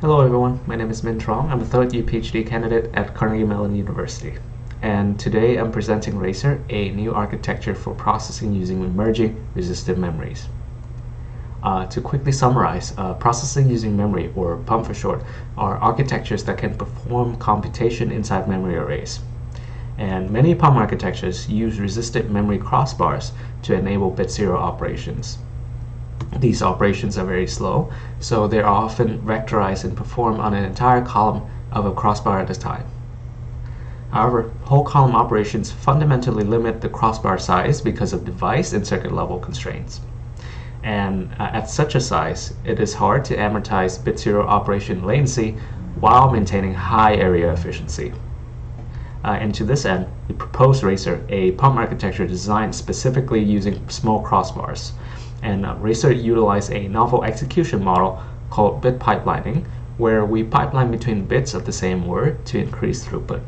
Hello everyone, my name is Min Trong. I'm a third year PhD candidate at Carnegie Mellon University. And today I'm presenting RACER, a new architecture for processing using emerging resistive memories. To quickly summarize, processing using memory, or PUM for short, are architectures that can perform computation inside memory arrays. And many PUM architectures use resistive memory crossbars to enable bit zero operations. These operations are very slow, so they're often vectorized and performed on an entire column of a crossbar at a time. However, whole column operations fundamentally limit the crossbar size because of device and circuit level constraints. And at such a size, it is hard to amortize bit zero operation latency while maintaining high area efficiency. And to this end, we propose RACER, a PUM architecture designed specifically using small crossbars. And RACER utilizes a novel execution model called bit pipelining, where we pipeline between bits of the same word to increase throughput.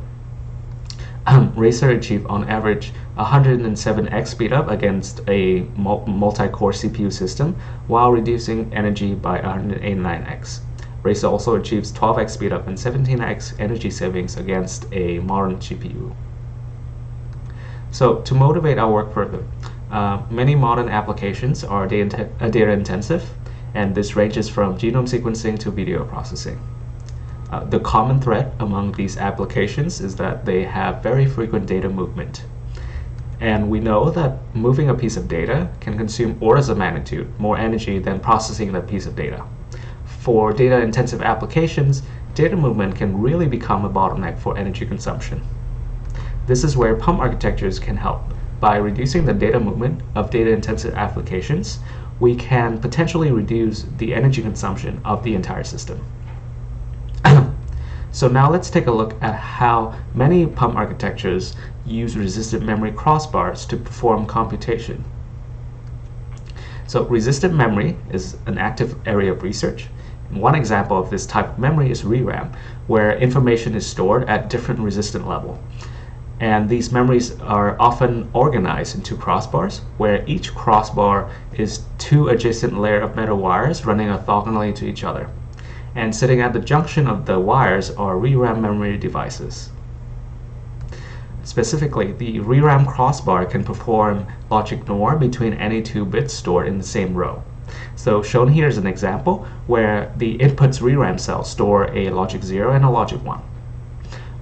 RACER achieved on average 107x speedup against a multi-core CPU system while reducing energy by 189x. RACER also achieves 12x speedup and 17x energy savings against a modern GPU. So to motivate our work further, many modern applications are data intensive, and this ranges from genome sequencing to video processing. The common thread among these applications is that they have very frequent data movement. And we know that moving a piece of data can consume orders of magnitude more energy than processing that piece of data. For data intensive applications, data movement can really become a bottleneck for energy consumption. This is where PUM architectures can help. By reducing the data movement of data-intensive applications, we can potentially reduce the energy consumption of the entire system. So now let's take a look at how many PUM architectures use resistive memory crossbars to perform computation. So resistive memory is an active area of research. And one example of this type of memory is ReRAM, where information is stored at different resistance level. And these memories are often organized into crossbars, where each crossbar is two adjacent layers of metal wires running orthogonally to each other. And sitting at the junction of the wires are ReRAM memory devices. Specifically, the ReRAM crossbar can perform logic NOR between any two bits stored in the same row. So shown here is an example where the input's ReRAM cells store a logic 0 and a logic 1.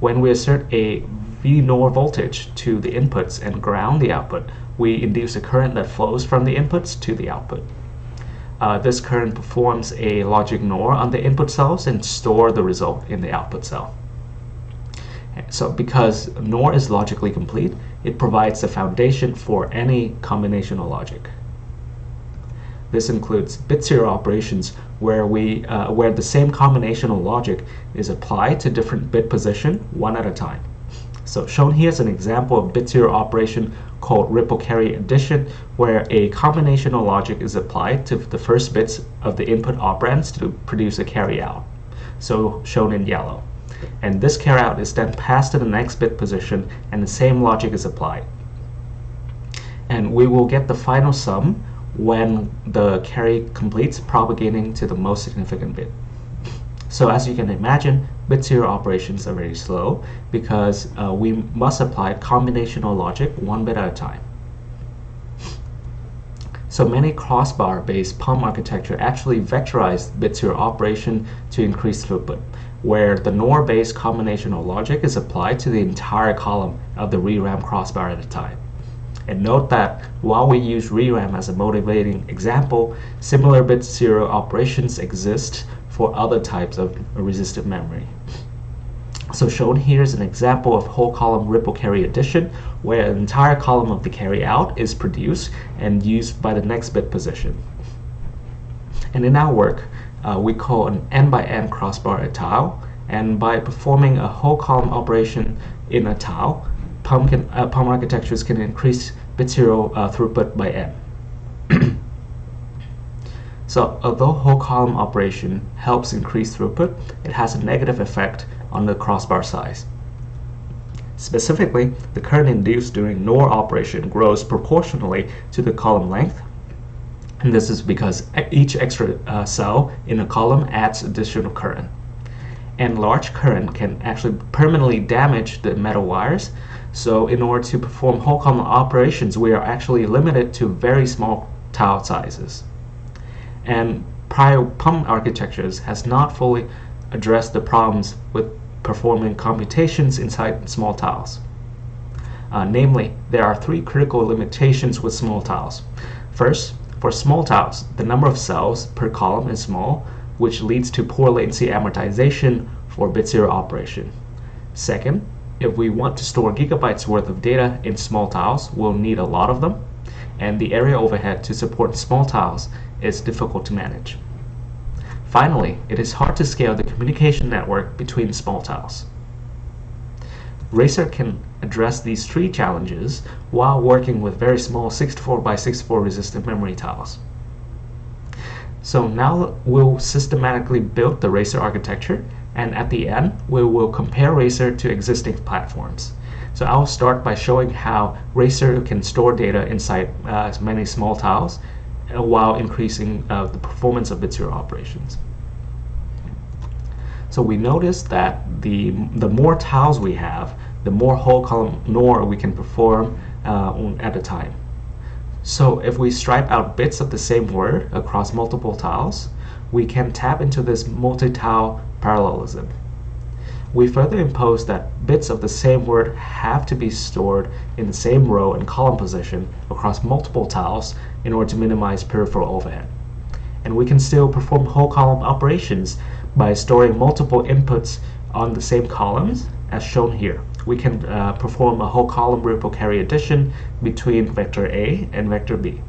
When we assert a V-NOR voltage to the inputs and ground the output, we induce a current that flows from the inputs to the output. This current performs a logic NOR on the input cells and store the result in the output cell. So because NOR is logically complete, it provides the foundation for any combinational logic. This includes bit zero operations where the same combinational logic is applied to different bit position one at a time. So shown here is an example of bit zero operation called ripple carry addition, where a combinational logic is applied to the first bits of the input operands to produce a carry out, so shown in yellow. And this carry out is then passed to the next bit position, and the same logic is applied. And we will get the final sum when the carry completes, propagating to the most significant bit. So as you can imagine, bit zero operations are very slow because we must apply combinational logic one bit at a time. So many crossbar-based PUM architecture actually vectorize bit zero operation to increase throughput, where the NOR-based combinational logic is applied to the entire column of the ReRAM crossbar at a time. And note that while we use ReRAM as a motivating example, similar bit zero operations exist for other types of resistive memory. So shown here is an example of whole column ripple carry addition, where an entire column of the carry out is produced and used by the next bit position. And in our work, we call an n by n crossbar a tile, and by performing a whole column operation in a tile, PUM architectures can increase bit zero throughput by n. So although whole column operation helps increase throughput, it has a negative effect on the crossbar size. Specifically, the current induced during NOR operation grows proportionally to the column length, and this is because each extra cell in a column adds additional current. and large current can actually permanently damage the metal wires. So in order to perform whole column operations, we are actually limited to very small tile sizes. And prior pump architectures has not fully addressed the problems with performing computations inside small tiles. Namely, there are three critical limitations with small tiles. First, for small tiles, the number of cells per column is small, which leads to poor latency amortization for bit zero operation. Second, if we want to store gigabytes worth of data in small tiles, we'll need a lot of them, and the area overhead to support small tiles is difficult to manage. Finally, it is hard to scale the communication network between small tiles. RACER can address these three challenges while working with very small 64 by 64 resistive memory tiles. So now we'll systematically build the RACER architecture, and at the end we will compare RACER to existing platforms. So I'll start by showing how RACER can store data inside many small tiles while increasing the performance of bit zero operations. So we notice that the more tiles we have, the more whole column NOR we can perform at a time. So if we stripe out bits of the same word across multiple tiles, we can tap into this multi-tile parallelism. We further impose that bits of the same word have to be stored in the same row and column position across multiple tiles in order to minimize peripheral overhead. And we can still perform whole column operations by storing multiple inputs on the same columns as shown here. We can perform a whole column ripple carry addition between vector A and vector B.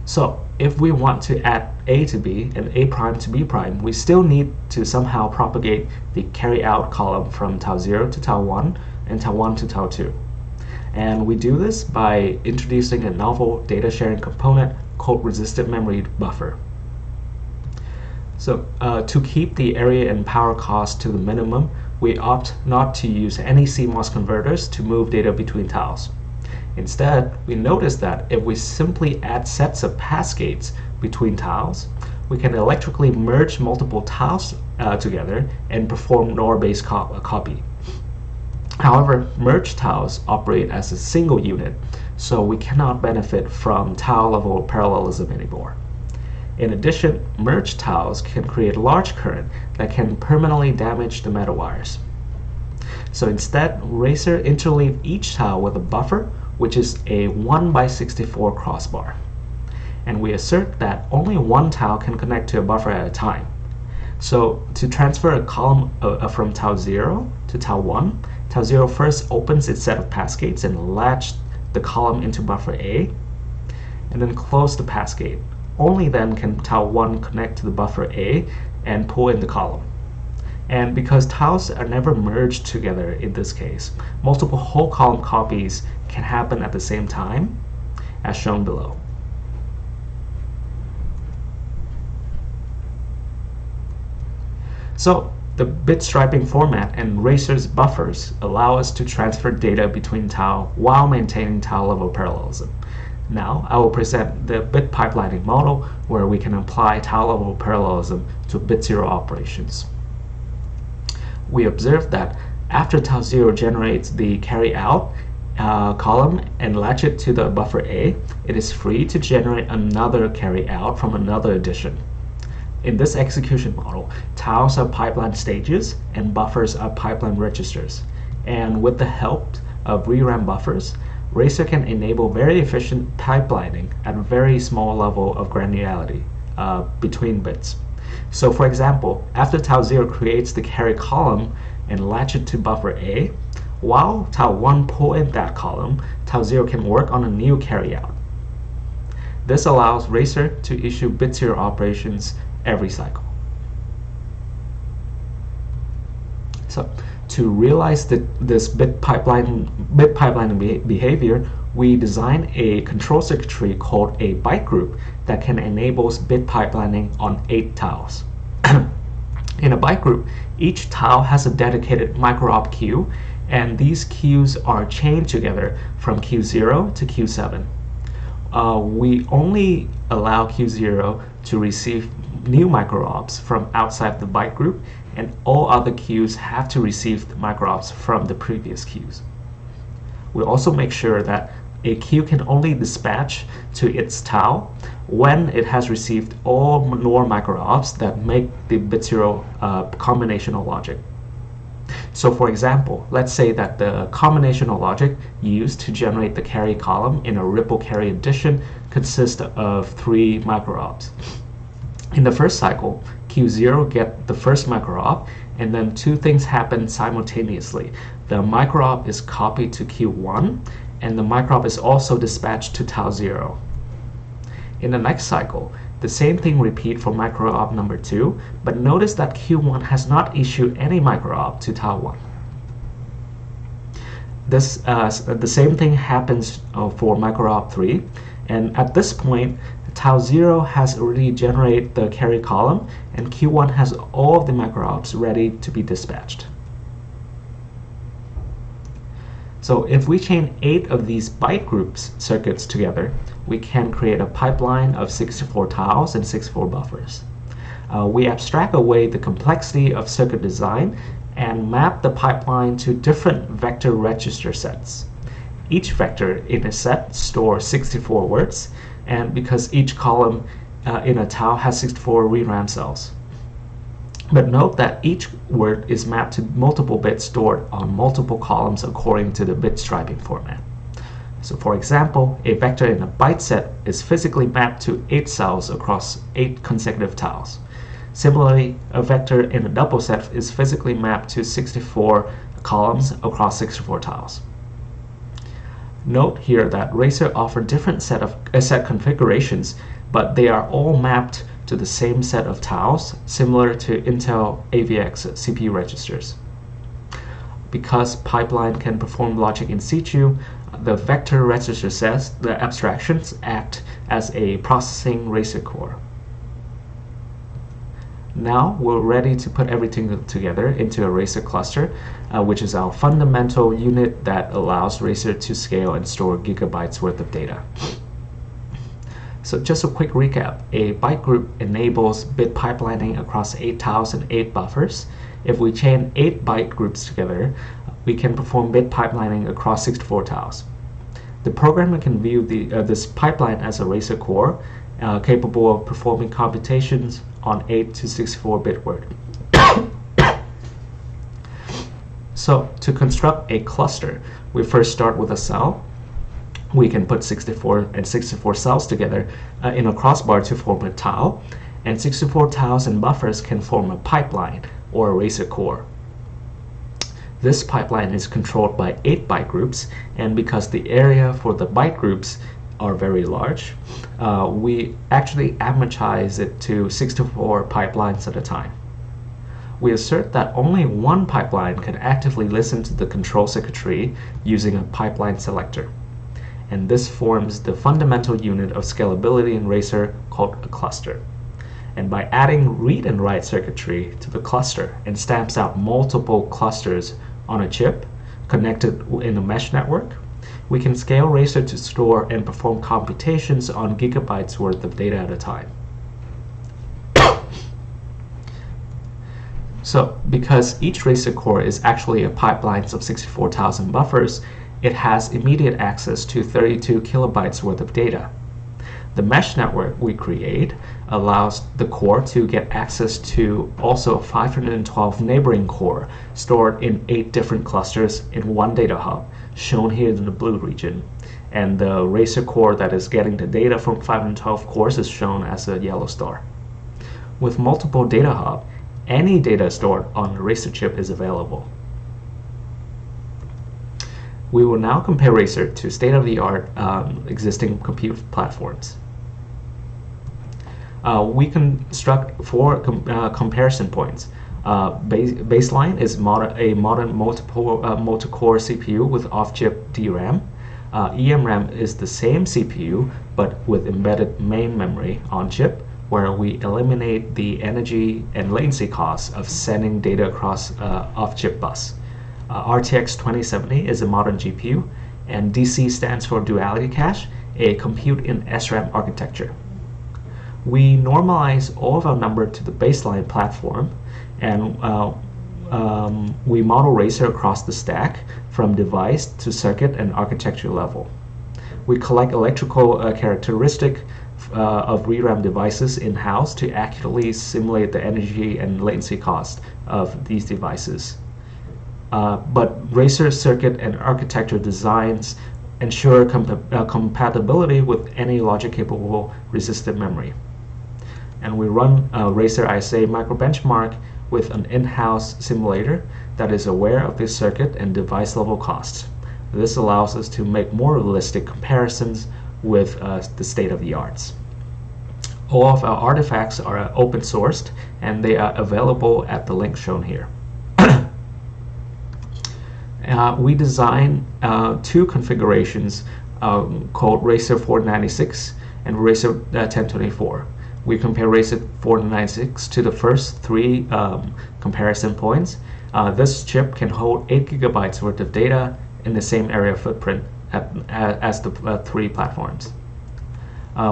So if we want to add A to B and A prime to B prime, we still need to somehow propagate the carry out column from tile 0 to tile 1 and tile 1 to tile 2. And we do this by introducing a novel data sharing component called resistive memory buffer. So to keep the area and power cost to the minimum, we opt not to use any CMOS converters to move data between tiles. Instead, we notice that if we simply add sets of passgates between tiles, we can electrically merge multiple tiles together and perform NOR-based copy. However, merged tiles operate as a single unit, so we cannot benefit from tile-level parallelism anymore. In addition, merged tiles can create large current that can permanently damage the metal wires. So instead, RACER interleave each tile with a buffer, which is a 1 by 64 crossbar. And we assert that only one tile can connect to a buffer at a time. So to transfer a column from tile 0 to tile 1, tile 0 first opens its set of passgates and latch the column into buffer A, and then close the passgate. Only then can tile 1 connect to the buffer A and pull in the column. And because tiles are never merged together in this case, multiple whole column copies can happen at the same time, as shown below. So the bit striping format and RACER's buffers allow us to transfer data between tile while maintaining tile level parallelism. Now I will present the bit pipelining model where we can apply tile level parallelism to bit zero operations. We observe that after tile 0 generates the carry out column and latch it to the buffer A, it is free to generate another carry out from another addition. In this execution model, tiles are pipeline stages and buffers are pipeline registers. And with the help of ReRAM buffers, RACER can enable very efficient pipelining at a very small level of granularity between bits. So for example, after tile 0 creates the carry column and latch it to buffer A, while tile 1 pull in that column, tile 0 can work on a new carry out. This allows RACER to issue bit zero operations every cycle. So to realize this bit pipelining behavior, we design a control circuitry called a byte group that can enable bit pipelining on 8 tiles. In a byte group, each tile has a dedicated micro-op queue, and these queues are chained together from Q0 to Q7. We only allow Q0 to receive new micro-ops from outside the byte group, and all other queues have to receive the micro-ops from the previous queues. We also make sure that a queue can only dispatch to its tau when it has received all NOR micro-ops that make the bit 0 combinational logic. So for example, let's say that the combinational logic used to generate the carry column in a ripple carry addition consists of 3 micro-ops. In the first cycle, Q0 gets the first micro-op, and then 2 things happen simultaneously. The micro-op is copied to Q1, and the micro-op is also dispatched to tau 0. In the next cycle, the same thing repeats for micro-op number 2, but notice that Q1 has not issued any micro-op to tau 1. The same thing happens for micro-op 3, and at this point, tau 0 has already generated the carry column, and Q1 has all of the micro-ops ready to be dispatched. So if we chain 8 of these byte groups circuits together, we can create a pipeline of 64 taus and 64 buffers. We abstract away the complexity of circuit design and map the pipeline to different vector register sets. Each vector in a set stores 64 words, and because each column in a tau has 64 ReRAM cells. But note that each word is mapped to multiple bits stored on multiple columns according to the bit striping format. So for example, a vector in a byte set is physically mapped to 8 cells across 8 consecutive taus. Similarly, a vector in a double set is physically mapped to 64 columns across 64 taus. Note here that RACER offers different set configurations, but they are all mapped to the same set of taus, similar to Intel AVX CPU registers. Because pipeline can perform logic in situ, the vector register sets, the abstractions, act as a processing RACER core. Now we're ready to put everything together into a RACER cluster, which is our fundamental unit that allows RACER to scale and store gigabytes worth of data. So just a quick recap, a byte group enables bit pipelining across 8 taus and 8 buffers. If we chain 8 byte groups together, we can perform bit pipelining across 64 taus. The programmer can view this pipeline as a RACER core, capable of performing computations on 8 to 64-bit word. So to construct a cluster, we first start with a cell. We can put 64 and 64 cells together in a crossbar to form a tau, and 64 taus and buffers can form a pipeline or a RACER core. This pipeline is controlled by 8 byte groups, and because the area for the byte groups are very large, we actually amortize it to 64 pipelines at a time. We assert that only one pipeline can actively listen to the control circuitry using a pipeline selector. And this forms the fundamental unit of scalability in RACER called a cluster. And by adding read and write circuitry to the cluster and stamps out multiple clusters on a chip connected in a mesh network, we can scale RACER to store and perform computations on gigabytes worth of data at a time. So because each RACER core is actually a pipeline of 64,000 buffers, it has immediate access to 32 kilobytes worth of data. The mesh network we create allows the core to get access to also 512 neighboring core stored in 8 different clusters in one data hub, shown here in the blue region. And the RACER core that is getting the data from 512 cores is shown as a yellow star. With multiple data hubs, any data stored on the RACER chip is available. We will now compare RACER to state-of-the-art existing compute platforms. We construct 4 comparison points. Baseline is a modern multi-core CPU with off-chip DRAM. EMRAM is the same CPU but with embedded main memory on chip, where we eliminate the energy and latency costs of sending data across off-chip bus. RTX 2070 is a modern GPU, and DC stands for Duality Cache, a compute in SRAM architecture. We normalize all of our number to the baseline platform, and we model RACER across the stack from device to circuit and architecture level. We collect electrical characteristic of ReRAM devices in-house to accurately simulate the energy and latency cost of these devices. But RACER circuit and architecture designs ensure compatibility with any logic-capable resistive memory. And we run RACER ISA microbenchmark with an in-house simulator that is aware of this circuit and device level costs. This allows us to make more realistic comparisons with the state-of-the-arts. All of our artifacts are open sourced and they are available at the link shown here. We design two configurations called RACER 496 and RACER 1024. We compare RACER 496 to the first three comparison points. This chip can hold 8 GB worth of data in the same area footprint as the three platforms.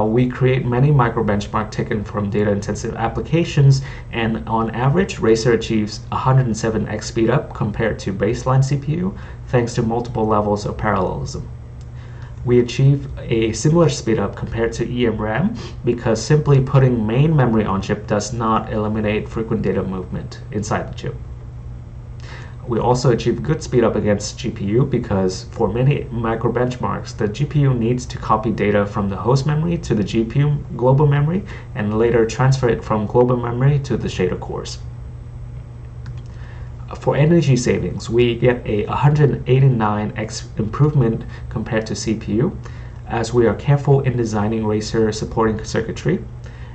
We create many microbenchmarks taken from data-intensive applications, and on average, RACER achieves 107x speedup compared to baseline CPU, thanks to multiple levels of parallelism. We achieve a similar speedup compared to EMRAM because simply putting main memory on chip does not eliminate frequent data movement inside the chip. We also achieve good speedup against GPU because for many microbenchmarks, the GPU needs to copy data from the host memory to the GPU global memory and later transfer it from global memory to the shader cores. For energy savings, we get a 189x improvement compared to CPU, as we are careful in designing RACER supporting circuitry.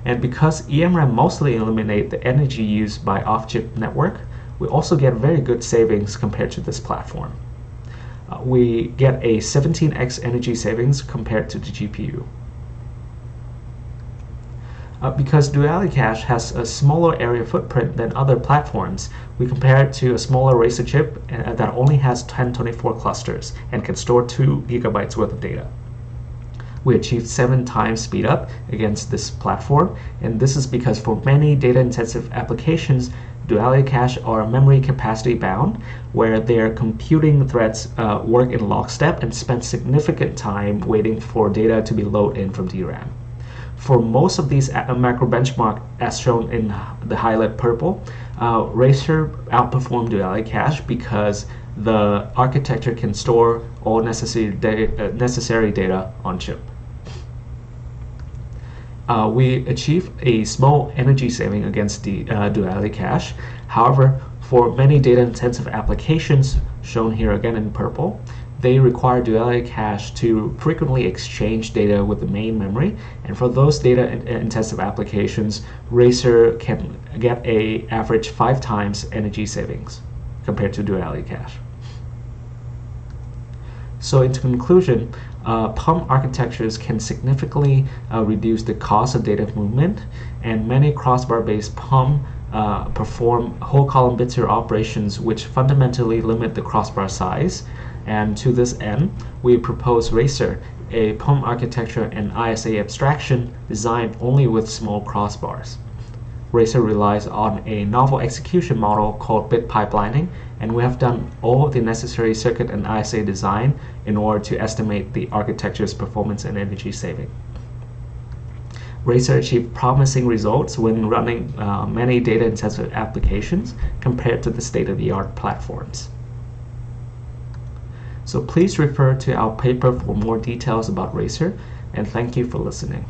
And because EMRAM mostly eliminate the energy used by off-chip network, we also get very good savings compared to this platform. We get a 17x energy savings compared to the GPU. Because Duality Cache has a smaller area footprint than other platforms, we compare it to a smaller RACER chip that only has 1024 clusters and can store 2 GB worth of data. We achieved 7 times speedup against this platform, and this is because for many data-intensive applications, Duality Cache are memory capacity bound, where their computing threads work in lockstep and spend significant time waiting for data to be loaded in from DRAM. For most of these macro benchmark, as shown in the highlight purple, RACER outperformed Duality Cache because the architecture can store all necessary data on chip. We achieve a small energy saving against the Duality Cache. However, for many data-intensive applications, shown here again in purple, they require Duality Cache to frequently exchange data with the main memory, and for those data-intensive applications, RACER can get an average 5 times energy savings compared to Duality Cache. So in conclusion, PUM architectures can significantly reduce the cost of data movement, and many crossbar-based PUM perform whole column bit-tier operations which fundamentally limit the crossbar size. And to this end, we propose RACER, a PUM architecture and ISA abstraction designed only with small crossbars. RACER relies on a novel execution model called bit pipelining, and we have done all of the necessary circuit and ISA design in order to estimate the architecture's performance and energy saving. RACER achieved promising results when running many data-intensive applications compared to the state-of-the-art platforms. So please refer to our paper for more details about RACER, and thank you for listening.